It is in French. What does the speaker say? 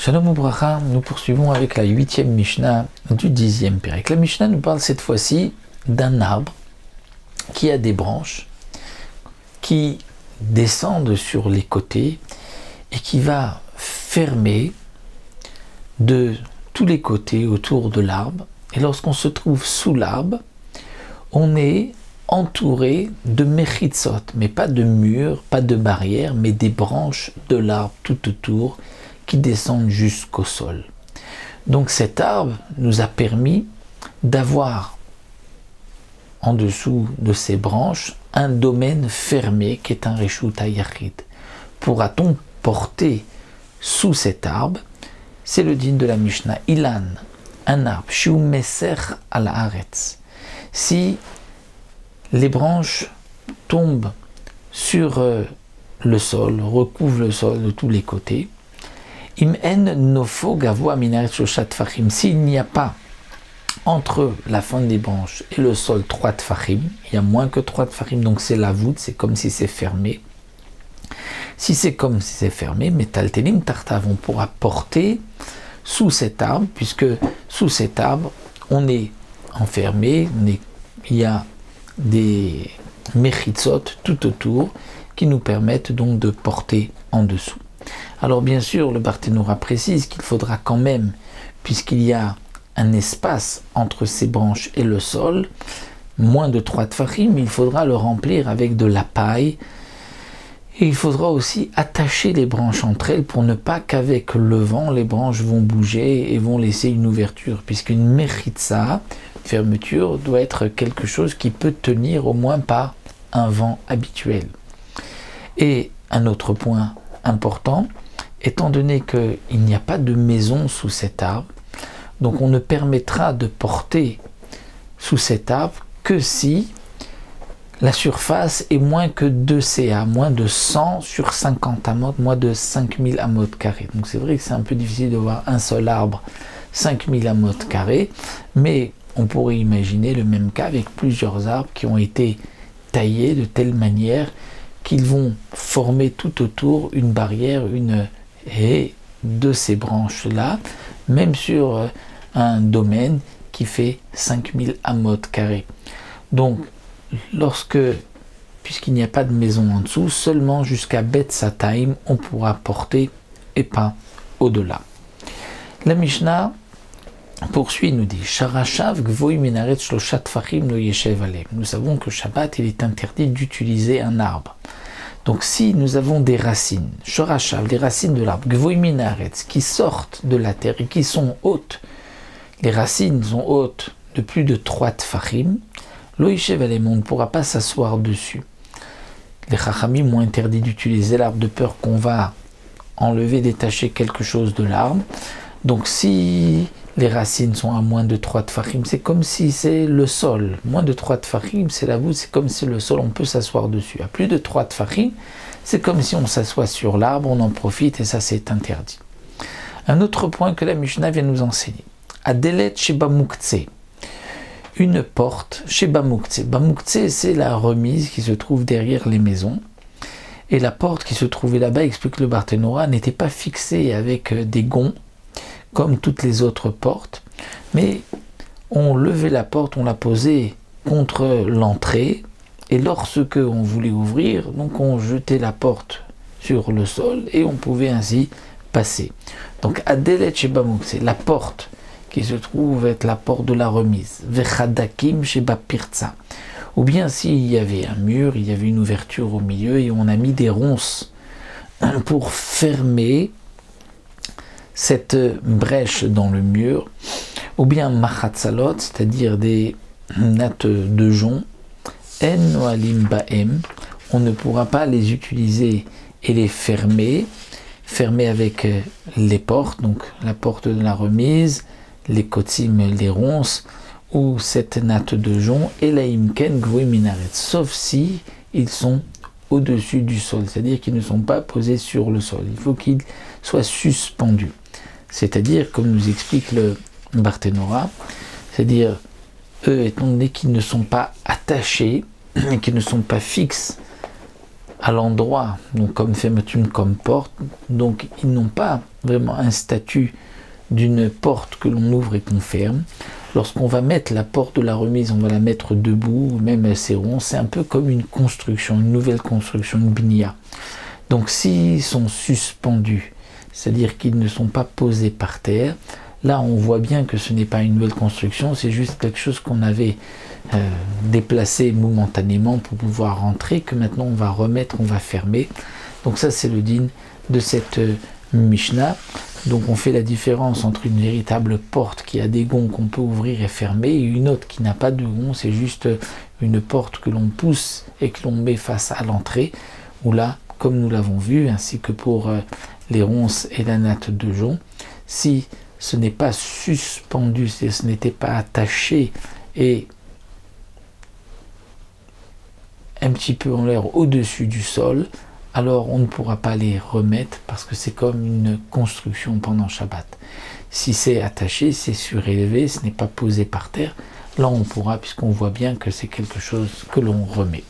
Shalom Ubracha, nous poursuivons avec la 8e Mishnah du 10e Pérec. La Mishnah nous parle cette fois-ci d'un arbre qui a des branches qui descendent sur les côtés et qui va fermer de tous les côtés autour de l'arbre. Et lorsqu'on se trouve sous l'arbre, on est entouré de mechitzot, mais pas de murs, pas de barrières, mais des branches de l'arbre tout autour qui descendent jusqu'au sol. Donc cet arbre nous a permis d'avoir en dessous de ces branches un domaine fermé qui est un reshut hayachid. Pourra-t-on porter sous cet arbre? C'est le din de la Mishnah. Ilan, un arbre, shiu meser al haaretz. Si les branches tombent sur le sol, recouvrent le sol de tous les côtés, im en nofo gavoa minaret shoshat tfachim. S'il n'y a pas entre la fin des branches et le sol 3 tfachim, il y a moins que 3 tfachim, donc c'est la voûte, c'est comme si c'est fermé. Si c'est comme si c'est fermé, metaltelim tartav, on pourra porter sous cet arbre, puisque sous cet arbre, on est enfermé, il y a des mechitzot tout autour qui nous permettent donc de porter en dessous. Alors bien sûr, le Barthénora précise qu'il faudra quand même, puisqu'il y a un espace entre ces branches et le sol, moins de 3 tfachim, il faudra le remplir avec de la paille. Et il faudra aussi attacher les branches entre elles pour ne pas qu'avec le vent, les branches vont bouger et vont laisser une ouverture. Puisqu'une mechitza, fermeture, doit être quelque chose qui peut tenir au moins par un vent habituel. Et un autre point important, étant donné qu'il n'y a pas de maison sous cet arbre, donc on ne permettra de porter sous cet arbre que si la surface est moins que 2 CA, moins de 100 sur 50 amot, moins de 5000 amot carrés. Donc c'est vrai que c'est un peu difficile de voir un seul arbre 5000 amot carrés, mais on pourrait imaginer le même cas avec plusieurs arbres qui ont été taillés de telle manière qu'ils vont former tout autour une barrière, une haie de ces branches-là, même sur un domaine qui fait 5000 amot carrés. Donc, puisqu'il n'y a pas de maison en dessous, seulement jusqu'à Bet Sataim, on pourra porter et pas au-delà. La Mishnah poursuit, nous dit Sharashav gvoy minaret shloshat tfachim lo yeshev alem. Nous savons que Shabbat, il est interdit d'utiliser un arbre. Donc si nous avons des racines, Sharashav, les racines de l'arbre, gvoy minaret, qui sortent de la terre et qui sont hautes, les racines sont hautes de plus de 3 tfachim, lo yeshev alem, on ne pourra pas s'asseoir dessus. Les chachamim ont interdit d'utiliser l'arbre de peur qu'on va enlever, détacher quelque chose de l'arbre. Donc si les racines sont à moins de 3 tfachim, c'est comme si c'est le sol. Moins de 3 tfachim, c'est la voûte, c'est comme si le sol, on peut s'asseoir dessus. À plus de 3 tfachim, c'est comme si on s'assoit sur l'arbre, on en profite et ça c'est interdit. Un autre point que la Mishnah vient nous enseigner. Adelet sheba muktzeh. Une porte chez Bamuktzeh. Bamuktzeh, c'est la remise qui se trouve derrière les maisons. Et la porte qui se trouvait là-bas, explique le Barthénora, n'était pas fixée avec des gonds, comme toutes les autres portes, mais on levait la porte, on la posait contre l'entrée, et lorsque on voulait ouvrir, donc on jetait la porte sur le sol, et on pouvait ainsi passer. Donc, Adelet Sheba Muktzeh, la porte qui se trouve être la porte de la remise, Vechadakim Sheba Pirtza, ou bien s'il y avait un mur, il y avait une ouverture au milieu, et on a mis des ronces pour fermer cette brèche dans le mur, ou bien machatzalot, c'est-à-dire des nattes de jonc, en noalim baem, on ne pourra pas les utiliser et les fermer avec les portes, donc la porte de la remise, les kotzim, les ronces, ou cette natte de jonc, et la imken gvoy minaret, sauf si ils sont au-dessus du sol, c'est-à-dire qu'ils ne sont pas posés sur le sol, il faut qu'ils soient suspendus. C'est-à-dire, comme nous explique le Barthénora, c'est-à-dire, eux, étant donné qu'ils ne sont pas attachés, et qu'ils ne sont pas fixes à l'endroit, donc comme fermeture, comme porte, donc ils n'ont pas vraiment un statut d'une porte que l'on ouvre et qu'on ferme. Lorsqu'on va mettre la porte de la remise, on va la mettre debout, même assez rond, c'est un peu comme une construction, une nouvelle construction, une binia. Donc s'ils sont suspendus, c'est-à-dire qu'ils ne sont pas posés par terre, là on voit bien que ce n'est pas une nouvelle construction, c'est juste quelque chose qu'on avait déplacé momentanément pour pouvoir rentrer, que maintenant on va remettre, on va fermer. Donc ça c'est le din de cette Mishnah. Donc on fait la différence entre une véritable porte qui a des gonds qu'on peut ouvrir et fermer et une autre qui n'a pas de gonds, c'est juste une porte que l'on pousse et que l'on met face à l'entrée, où là, comme nous l'avons vu, ainsi que pour les ronces et la natte de jonc, si ce n'est pas suspendu, si ce n'était pas attaché et un petit peu en l'air au-dessus du sol, alors on ne pourra pas les remettre parce que c'est comme une construction pendant Shabbat. Si c'est attaché, c'est surélevé, ce n'est pas posé par terre, là on pourra, puisqu'on voit bien que c'est quelque chose que l'on remet.